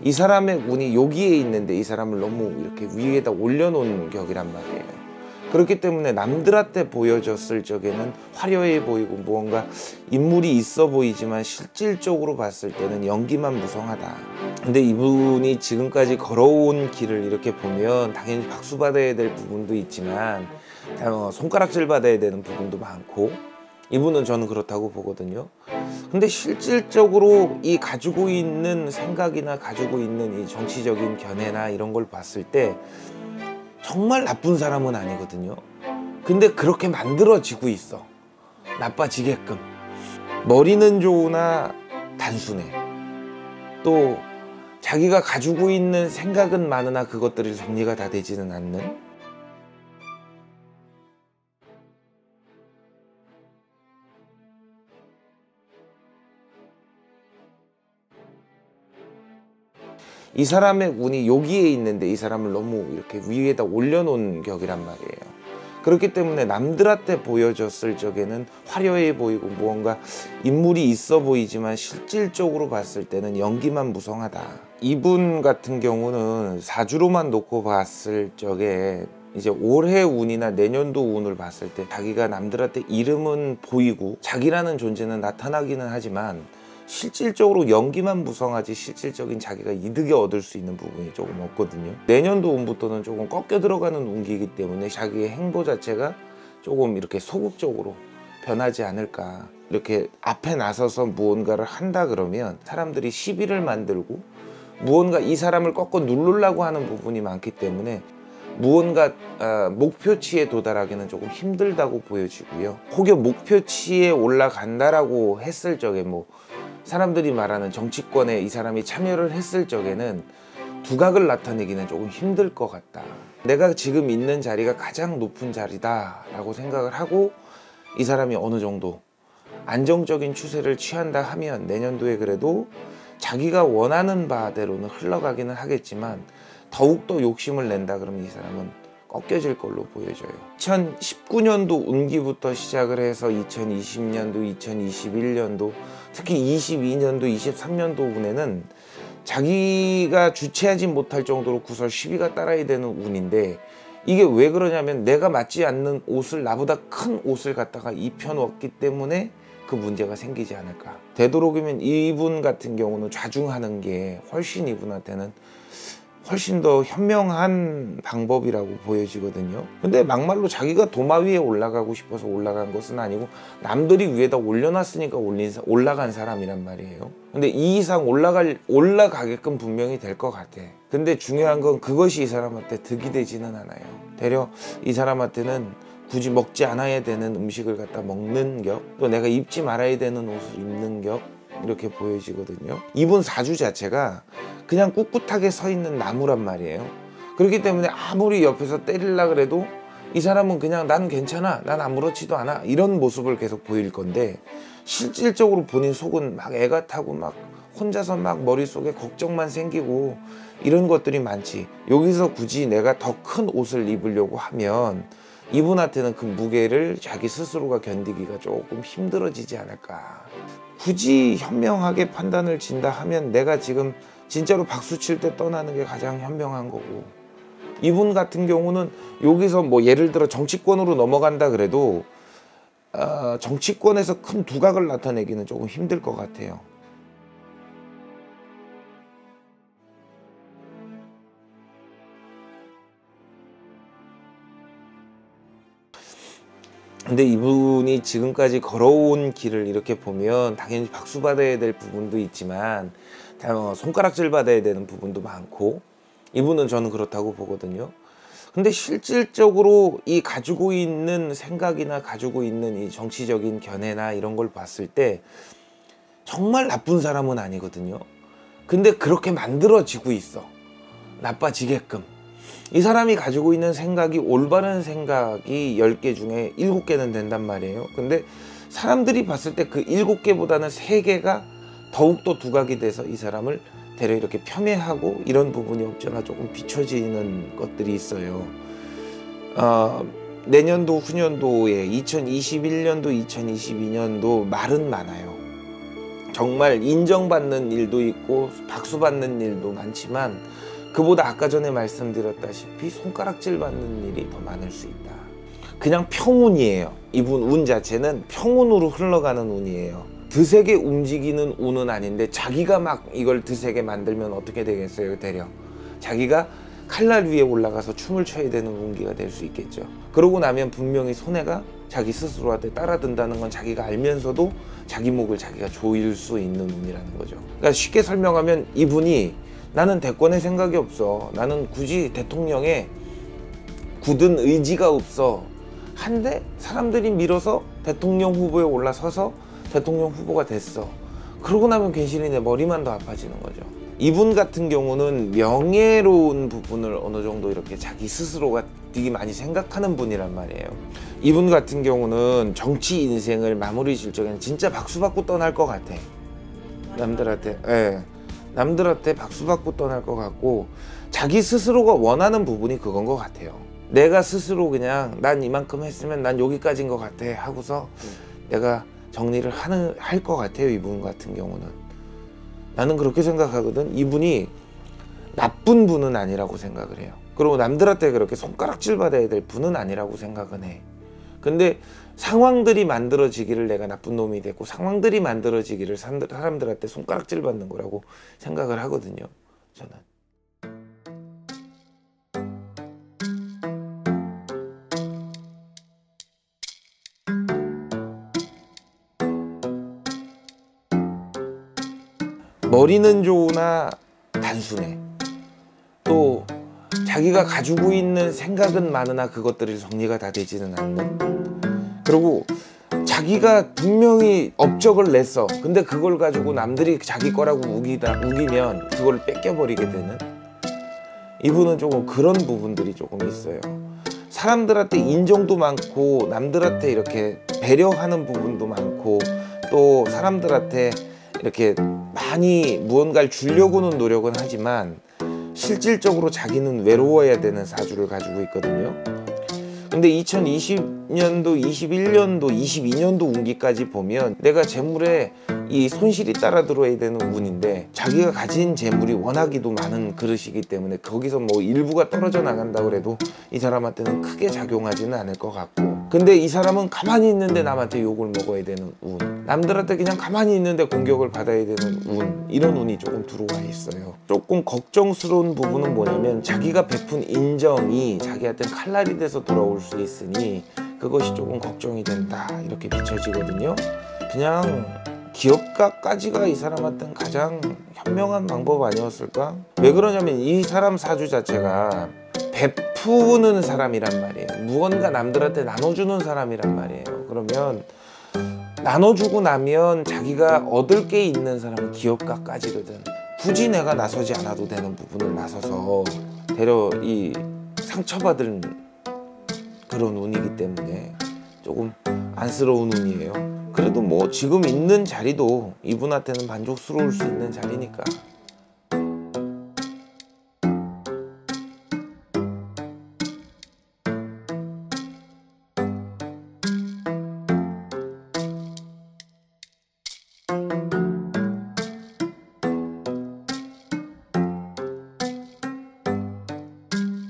이 사람의 운이 여기에 있는데 이 사람을 너무 이렇게 위에다 올려놓은 격이란 말이에요. 그렇기 때문에 남들한테 보여줬을 적에는 화려해 보이고 무언가 인물이 있어 보이지만 실질적으로 봤을 때는 연기만 무성하다. 근데 이분이 지금까지 걸어온 길을 이렇게 보면 당연히 박수 받아야 될 부분도 있지만 손가락질 받아야 되는 부분도 많고, 이분은 저는 그렇다고 보거든요. 근데 실질적으로 이 가지고 있는 생각이나 가지고 있는 이 정치적인 견해나 이런 걸 봤을 때 정말 나쁜 사람은 아니거든요. 근데 그렇게 만들어지고 있어. 나빠지게끔. 머리는 좋으나 단순해. 또 자기가 가지고 있는 생각은 많으나 그것들이 정리가 다 되지는 않는. 이 사람의 운이 여기에 있는데 이 사람을 너무 이렇게 위에다 올려놓은 격이란 말이에요. 그렇기 때문에 남들한테 보여줬을 적에는 화려해 보이고 무언가 인물이 있어 보이지만 실질적으로 봤을 때는 연기만 무성하다. 이분 같은 경우는 사주로만 놓고 봤을 적에 이제 올해 운이나 내년도 운을 봤을 때 자기가 남들한테 이름은 보이고 자기라는 존재는 나타나기는 하지만 실질적으로 연기만 무성하지 실질적인 자기가 이득을 얻을 수 있는 부분이 조금 없거든요. 내년도 운부터는 조금 꺾여 들어가는 운기이기 때문에 자기의 행보 자체가 조금 이렇게 소극적으로 변하지 않을까. 이렇게 앞에 나서서 무언가를 한다 그러면 사람들이 시비를 만들고 무언가 이 사람을 꺾어 누르려고 하는 부분이 많기 때문에 무언가 목표치에 도달하기는 조금 힘들다고 보여지고요. 혹여 목표치에 올라간다라고 했을 적에 사람들이 말하는 정치권에 이 사람이 참여를 했을 적에는 두각을 나타내기는 조금 힘들 것 같다. 내가 지금 있는 자리가 가장 높은 자리다 라고 생각을 하고 이 사람이 어느 정도 안정적인 추세를 취한다 하면 내년도에 그래도 자기가 원하는 바대로는 흘러가기는 하겠지만 더욱더 욕심을 낸다 그러면 이 사람은 꺾여질 걸로 보여져요. 2019년도 운기부터 시작을 해서 2020년도, 2021년도, 특히 22년도, 23년도 운에는 자기가 주체하지 못할 정도로 구설 시비가 따라야 되는 운인데, 이게 왜 그러냐면 내가 맞지 않는 옷을, 나보다 큰 옷을 갖다가 입혀놓았기 때문에 그 문제가 생기지 않을까. 되도록이면 이분 같은 경우는 좌중하는 게 훨씬 이분한테는 훨씬 더 현명한 방법이라고 보여지거든요. 근데 막말로 자기가 도마 위에 올라가고 싶어서 올라간 것은 아니고 남들이 위에다 올려놨으니까 올라간 사람이란 말이에요. 근데 이 이상 올라가게끔 분명히 될 것 같아. 근데 중요한 건 그것이 이 사람한테 득이 되지는 않아요. 되려 이 사람한테는 굳이 먹지 않아야 되는 음식을 갖다 먹는 격, 또 내가 입지 말아야 되는 옷을 입는 격, 이렇게 보여지거든요. 이분 사주 자체가 그냥 꿋꿋하게 서 있는 나무란 말이에요. 그렇기 때문에 아무리 옆에서 때리려고 그래도 이 사람은 그냥 난 괜찮아, 난 아무렇지도 않아, 이런 모습을 계속 보일 건데, 실질적으로 본인 속은 막 애가 타고 막 혼자서 막 머릿속에 걱정만 생기고 이런 것들이 많지. 여기서 굳이 내가 더 큰 옷을 입으려고 하면 이분한테는 그 무게를 자기 스스로가 견디기가 조금 힘들어지지 않을까. 굳이 현명하게 판단을 진다 하면 내가 지금 진짜로 박수 칠 때 떠나는 게 가장 현명한 거고, 이분 같은 경우는 여기서 예를 들어 정치권으로 넘어간다 그래도 정치권에서 큰 두각을 나타내기는 조금 힘들 것 같아요. 근데 이분이 지금까지 걸어온 길을 이렇게 보면 당연히 박수 받아야 될 부분도 있지만 손가락질 받아야 되는 부분도 많고, 이분은 저는 그렇다고 보거든요. 근데 실질적으로 이 가지고 있는 생각이나 가지고 있는 이 정치적인 견해나 이런 걸 봤을 때 정말 나쁜 사람은 아니거든요. 근데 그렇게 만들어지고 있어. 나빠지게끔. 이 사람이 가지고 있는 생각이 올바른 생각이 10개 중에 7개는 된단 말이에요. 근데 사람들이 봤을 때 그 7개보다는 3개가 더욱더 두각이 돼서 이 사람을 대려 이렇게 폄훼하고 이런 부분이 없잖아 조금 비춰지는 것들이 있어요. 내년도 후년도에 2021년도 2022년도 말은 많아요. 정말 인정받는 일도 있고 박수받는 일도 많지만 그보다 아까 전에 말씀드렸다시피 손가락질 받는 일이 더 많을 수 있다. 그냥 평운이에요. 이분 운 자체는 평운으로 흘러가는 운이에요. 드세게 움직이는 운은 아닌데 자기가 막 이걸 드세게 만들면 어떻게 되겠어요? 대략 자기가 칼날 위에 올라가서 춤을 춰야 되는 운기가 될 수 있겠죠. 그러고 나면 분명히 손해가 자기 스스로한테 따라든다는 건 자기가 알면서도 자기 목을 자기가 조일 수 있는 운이라는 거죠. 그러니까 쉽게 설명하면 이분이 나는 대권에 생각이 없어. 나는 굳이 대통령에 굳은 의지가 없어. 한데 사람들이 밀어서 대통령 후보에 올라서서 대통령 후보가 됐어. 그러고 나면 괜시리 내 머리만 더 아파지는 거죠. 이분 같은 경우는 명예로운 부분을 어느 정도 이렇게 자기 스스로가 되게 많이 생각하는 분이란 말이에요. 이분 같은 경우는 정치 인생을 마무리 질 적에는 진짜 박수 받고 떠날 것 같아. 남들한테. 예. 남들한테 박수 받고 떠날 것 같고 자기 스스로가 원하는 부분이 그건 것 같아요. 내가 스스로 그냥 난 이만큼 했으면 난 여기까지인 것 같아 하고서 내가 정리를 할 것 같아요. 이분 같은 경우는 나는 그렇게 생각하거든. 이분이 나쁜 분은 아니라고 생각을 해요. 그리고 남들한테 그렇게 손가락질 받아야 될 분은 아니라고 생각은 해. 근데 상황들이 만들어지기를 내가 나쁜 놈이 됐고 상황들이 만들어지기를 사람들한테 손가락질 받는 거라고 생각을 하거든요. 저는. 머리는 좋으나 단순해. 또 자기가 가지고 있는 생각은 많으나 그것들이 정리가 다 되지는 않는. 그리고 자기가 분명히 업적을 냈어. 근데 그걸 가지고 남들이 자기 거라고 우기면 그걸 뺏겨버리게 되는. 이분은 조금 그런 부분들이 조금 있어요. 사람들한테 인정도 많고 남들한테 이렇게 배려하는 부분도 많고 또 사람들한테 이렇게 많이 무언가를 주려고는 노력은 하지만 실질적으로 자기는 외로워야 되는 사주를 가지고 있거든요. 근데 2020년도, 21년도, 22년도 운기까지 보면 내가 재물에 이 손실이 따라 들어야 되는 운인데 자기가 가진 재물이 워낙이도 많은 그릇이기 때문에 거기서 뭐 일부가 떨어져 나간다고 해도 이 사람한테는 크게 작용하지는 않을 것 같고 근데 이 사람은 가만히 있는데 남한테 욕을 먹어야 되는 운, 남들한테 그냥 가만히 있는데 공격을 받아야 되는 운, 이런 운이 조금 들어와 있어요. 조금 걱정스러운 부분은 뭐냐면 자기가 베푼 인정이 자기한테 칼날이 돼서 돌아올 수 있으니 그것이 조금 걱정이 된다 이렇게 비춰지거든요. 그냥 기업가까지가 이 사람한테는 가장 현명한 방법 아니었을까? 왜 그러냐면 이 사람 사주 자체가 베푸는 사람이란 말이에요. 무언가 남들한테 나눠주는 사람이란 말이에요. 그러면 나눠주고 나면 자기가 얻을 게 있는 사람은 기업가까지거든. 굳이 내가 나서지 않아도 되는 부분을 나서서 되려 이 상처받은 그런 운이기 때문에 조금 안쓰러운 운이에요. 그래도 뭐 지금 있는 자리도 이분한테는 만족스러울 수 있는 자리니까